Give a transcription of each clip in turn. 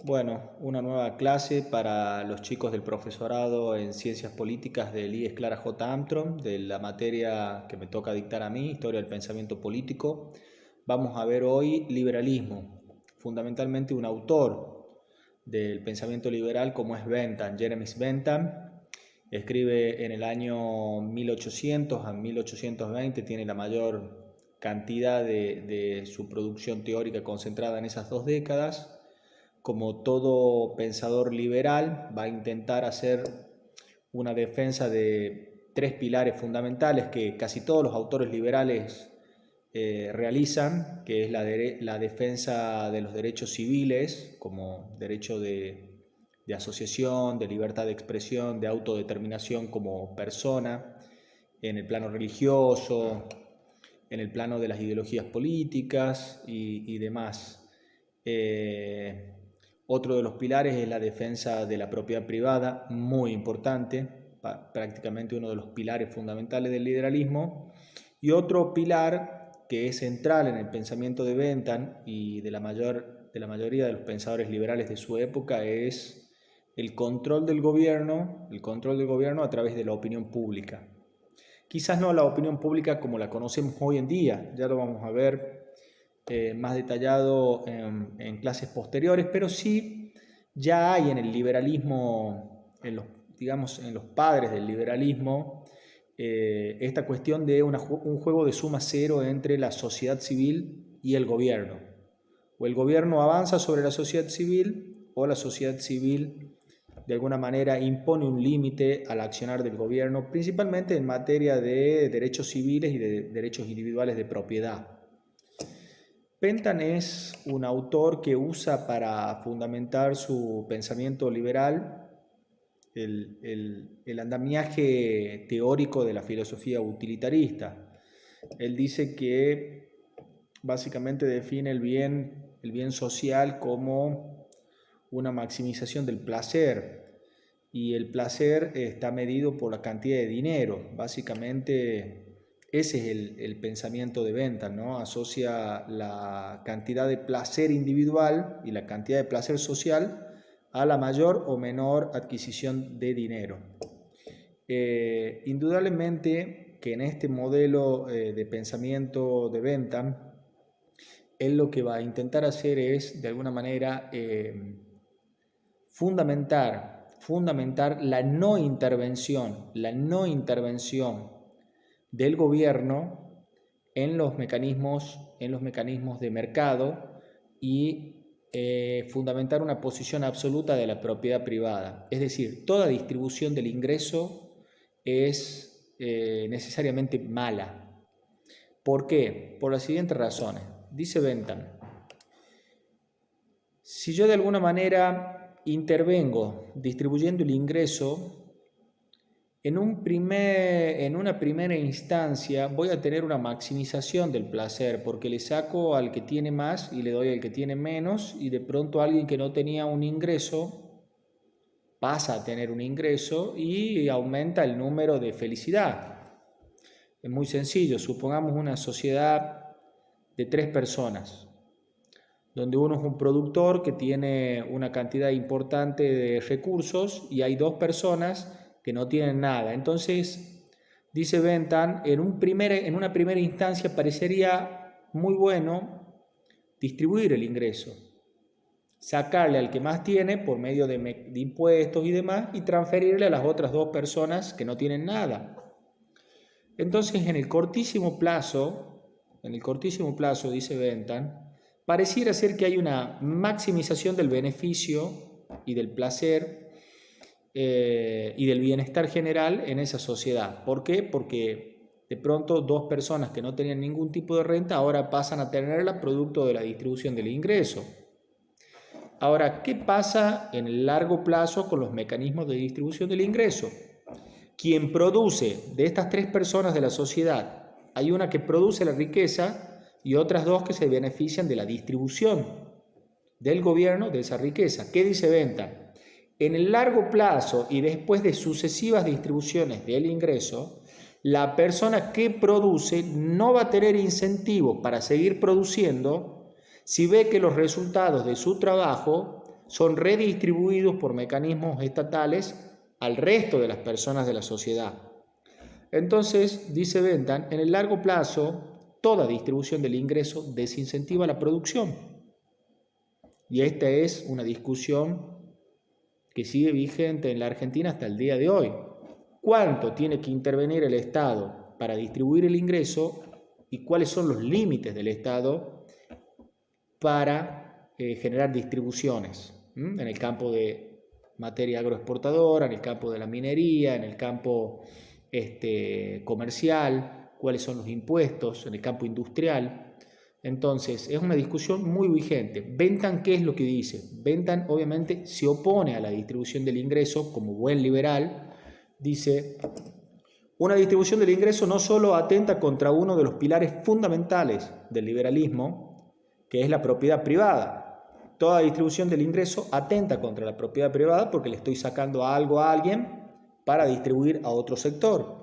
Bueno, una nueva clase para los chicos del profesorado en Ciencias Políticas del IES Clara J. Armstrong, de la materia que me toca dictar a mí, Historia del Pensamiento Político. Vamos a ver hoy liberalismo, fundamentalmente un autor del pensamiento liberal como es Bentham, Jeremy Bentham. Escribe en el año 1800 a 1820, tiene la mayor cantidad de su producción teórica concentrada en esas dos décadas. Como todo pensador liberal, va a intentar hacer una defensa de tres pilares fundamentales que casi todos los autores liberales realizan, que es la defensa de los derechos civiles, como derecho de asociación, de libertad de expresión, de autodeterminación como persona, en el plano religioso, en el plano de las ideologías políticas y demás. Otro de los pilares es la defensa de la propiedad privada, muy importante, prácticamente uno de los pilares fundamentales del liberalismo. Y otro pilar que es central en el pensamiento de Bentham y de la mayoría de los pensadores liberales de su época es el control del gobierno a través de la opinión pública. Quizás no la opinión pública como la conocemos hoy en día, ya lo vamos a ver más detallado en clases posteriores, pero sí ya hay en el liberalismo, en los padres del liberalismo, esta cuestión de un juego de suma cero entre la sociedad civil y el gobierno. O el gobierno avanza sobre la sociedad civil o la sociedad civil de alguna manera impone un límite al accionar del gobierno, principalmente en materia de derechos civiles y de derechos individuales de propiedad. Bentham es un autor que usa para fundamentar su pensamiento liberal el andamiaje teórico de la filosofía utilitarista. Él dice que básicamente define el bien social como una maximización del placer, y el placer está medido por la cantidad de dinero. Básicamente ese es el pensamiento de Bentham, ¿no? Asocia la cantidad de placer individual y la cantidad de placer social a la mayor o menor adquisición de dinero. Indudablemente que en este modelo de pensamiento de Bentham, él lo que va a intentar hacer es, de alguna manera, fundamentar la no intervención del gobierno en los mecanismos de mercado y fundamentar una posición absoluta de la propiedad privada. Es decir, toda distribución del ingreso es necesariamente mala. ¿Por qué? Por las siguientes razones. Dice Bentham: si yo de alguna manera intervengo distribuyendo el ingreso, en una primera instancia voy a tener una maximización del placer, porque le saco al que tiene más y le doy al que tiene menos, y de pronto alguien que no tenía un ingreso pasa a tener un ingreso y aumenta el número de felicidad. Es muy sencillo, supongamos una sociedad de 3 personas, donde uno es un productor que tiene una cantidad importante de recursos y hay 2 personas que no tienen nada. Entonces, dice Bentham, en una primera instancia parecería muy bueno distribuir el ingreso, sacarle al que más tiene por medio de impuestos y demás, y transferirle a las otras 2 personas que no tienen nada. Entonces, en el cortísimo plazo, dice Bentham, pareciera ser que hay una maximización del beneficio y del placer y del bienestar general en esa sociedad. ¿Por qué? Porque de pronto 2 personas que no tenían ningún tipo de renta ahora pasan a tenerla producto de la distribución del ingreso. Ahora, ¿qué pasa en el largo plazo con los mecanismos de distribución del ingreso? Quien produce de estas 3 personas de la sociedad, hay una que produce la riqueza y otras 2 que se benefician de la distribución del gobierno de esa riqueza. ¿Qué dice Bentham? En el largo plazo y después de sucesivas distribuciones del ingreso, la persona que produce no va a tener incentivo para seguir produciendo si ve que los resultados de su trabajo son redistribuidos por mecanismos estatales al resto de las personas de la sociedad. Entonces, dice Bentham, en el largo plazo, toda distribución del ingreso desincentiva la producción. Y esta es una discusión que sigue vigente en la Argentina hasta el día de hoy. ¿Cuánto tiene que intervenir el Estado para distribuir el ingreso y cuáles son los límites del Estado para generar distribuciones en el campo de materia agroexportadora, en el campo de la minería, en el campo comercial, cuáles son los impuestos, en el campo industrial? Entonces, es una discusión muy vigente. Bentham, ¿qué es lo que dice? Bentham obviamente se opone a la distribución del ingreso como buen liberal. Dice, una distribución del ingreso no solo atenta contra uno de los pilares fundamentales del liberalismo, que es la propiedad privada. Toda distribución del ingreso atenta contra la propiedad privada porque le estoy sacando algo a alguien para distribuir a otro sector.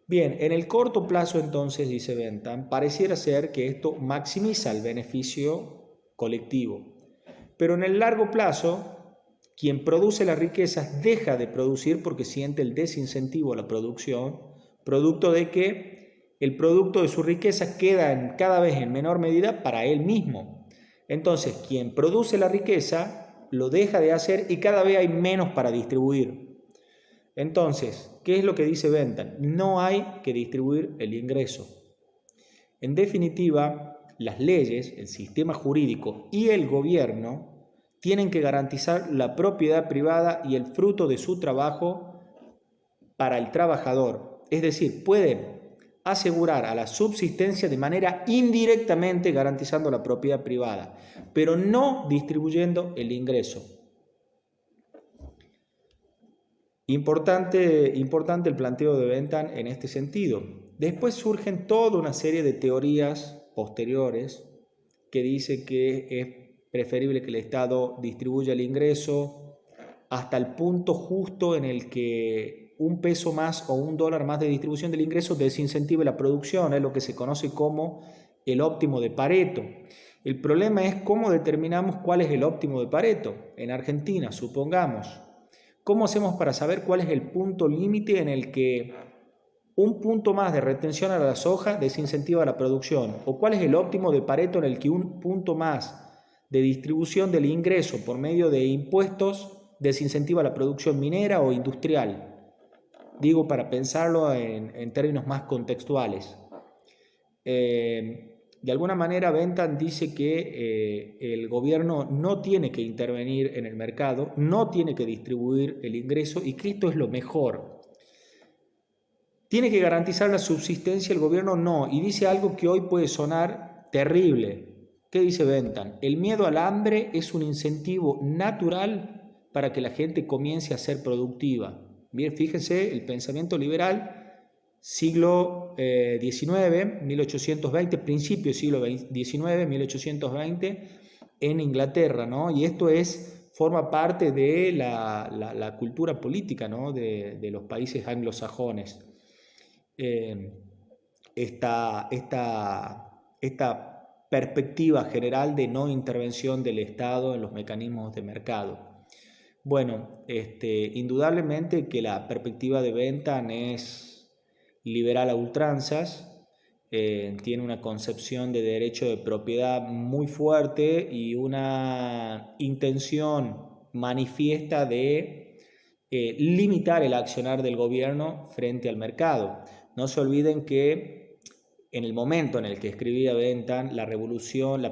Bien, en el corto plazo entonces, dice Bentham, pareciera ser que esto maximiza el beneficio colectivo. Pero en el largo plazo, quien produce las riquezas deja de producir porque siente el desincentivo a la producción, producto de que el producto de su riqueza queda cada vez en menor medida para él mismo. Entonces, quien produce la riqueza lo deja de hacer y cada vez hay menos para distribuir. Entonces, ¿qué es lo que dice Bentham? No hay que distribuir el ingreso. En definitiva, las leyes, el sistema jurídico y el gobierno tienen que garantizar la propiedad privada y el fruto de su trabajo para el trabajador. Es decir, pueden asegurar a la subsistencia de manera indirectamente garantizando la propiedad privada, pero no distribuyendo el ingreso. Importante el planteo de Bentham en este sentido. Después surgen toda una serie de teorías posteriores que dicen que es preferible que el Estado distribuya el ingreso hasta el punto justo en el que un peso más o un dólar más de distribución del ingreso desincentive la producción, es lo que se conoce como el óptimo de Pareto. El problema es cómo determinamos cuál es el óptimo de Pareto. En Argentina, supongamos, ¿cómo hacemos para saber cuál es el punto límite en el que un punto más de retención a la soja desincentiva la producción? ¿O cuál es el óptimo de Pareto en el que un punto más de distribución del ingreso por medio de impuestos desincentiva la producción minera o industrial? Digo, para pensarlo en términos más contextuales. De alguna manera, Bentham dice que el gobierno no tiene que intervenir en el mercado, no tiene que distribuir el ingreso y que esto es lo mejor. ¿Tiene que garantizar la subsistencia el gobierno? No. Y dice algo que hoy puede sonar terrible. ¿Qué dice Bentham? El miedo al hambre es un incentivo natural para que la gente comience a ser productiva. Bien, fíjense, el pensamiento liberal, siglo XIX, 1820, principio del siglo XIX, 1820, en Inglaterra, ¿no? Y esto forma parte de la cultura política, ¿no? de los países anglosajones. Esta perspectiva general de no intervención del Estado en los mecanismos de mercado. Bueno, indudablemente que la perspectiva de Bentham es liberal a ultranzas, tiene una concepción de derecho de propiedad muy fuerte y una intención manifiesta de limitar el accionar del gobierno frente al mercado. No se olviden que en el momento en el que escribía Bentham, la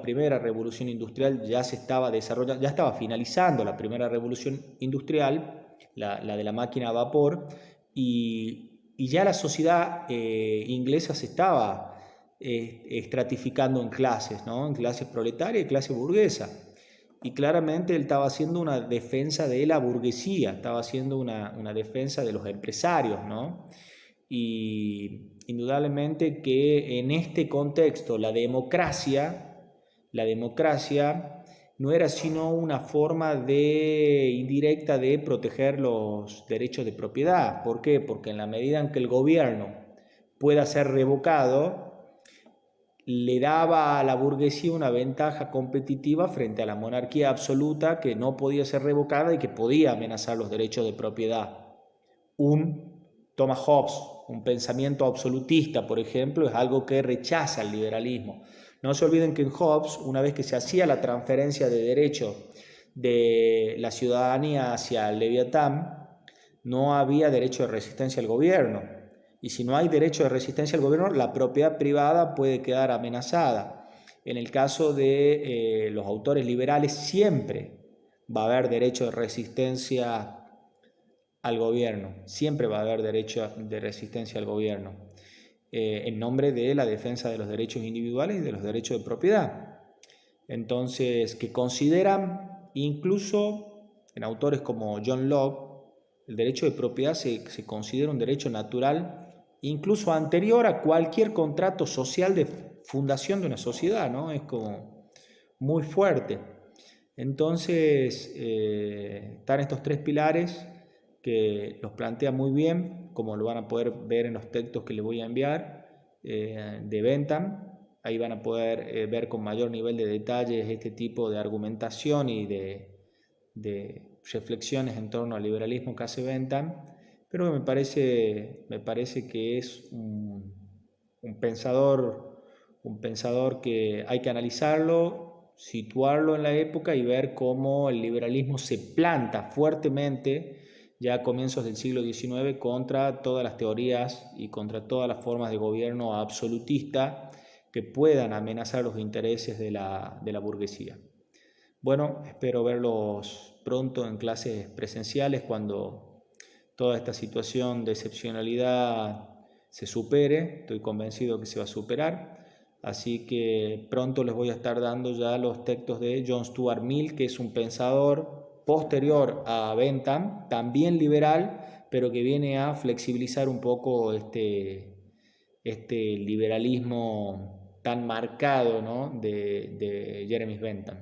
primera revolución industrial ya se estaba desarrollando, ya estaba finalizando la primera revolución industrial, la de la máquina a vapor, y ya la sociedad inglesa se estaba estratificando en clases, ¿no? En clase proletaria y clase burguesa. Y claramente él estaba haciendo una defensa de la burguesía, estaba haciendo una defensa de los empresarios, ¿no? Y indudablemente que en este contexto la democracia no era sino una forma indirecta de proteger los derechos de propiedad. ¿Por qué? Porque en la medida en que el gobierno pueda ser revocado, le daba a la burguesía una ventaja competitiva frente a la monarquía absoluta que no podía ser revocada y que podía amenazar los derechos de propiedad. Thomas Hobbes, un pensamiento absolutista, por ejemplo, es algo que rechaza el liberalismo. No se olviden que en Hobbes, una vez que se hacía la transferencia de derechos de la ciudadanía hacia el Leviatán, no había derecho de resistencia al gobierno. Y si no hay derecho de resistencia al gobierno, la propiedad privada puede quedar amenazada. En el caso de los autores liberales, siempre va a haber derecho de resistencia al gobierno, siempre va a haber derecho de resistencia al gobierno, en nombre de la defensa de los derechos individuales y de los derechos de propiedad. Entonces, que consideran incluso en autores como John Locke, el derecho de propiedad se considera un derecho natural, incluso anterior a cualquier contrato social de fundación de una sociedad, ¿no? Es como muy fuerte. Entonces, están estos tres pilares que los plantea muy bien, como lo van a poder ver en los textos que les voy a enviar de Bentham. Ahí van a poder ver con mayor nivel de detalles este tipo de argumentación y de reflexiones en torno al liberalismo que hace Bentham, pero me parece que es un pensador que hay que analizarlo, situarlo en la época y ver cómo el liberalismo se planta fuertemente ya a comienzos del siglo XIX contra todas las teorías y contra todas las formas de gobierno absolutista que puedan amenazar los intereses de la burguesía. Bueno, espero verlos pronto en clases presenciales cuando toda esta situación de excepcionalidad se supere. Estoy convencido que se va a superar. Así que pronto les voy a estar dando ya los textos de John Stuart Mill, que es un pensador posterior a Bentham, también liberal, pero que viene a flexibilizar un poco este liberalismo tan marcado, ¿no?, de Jeremy Bentham.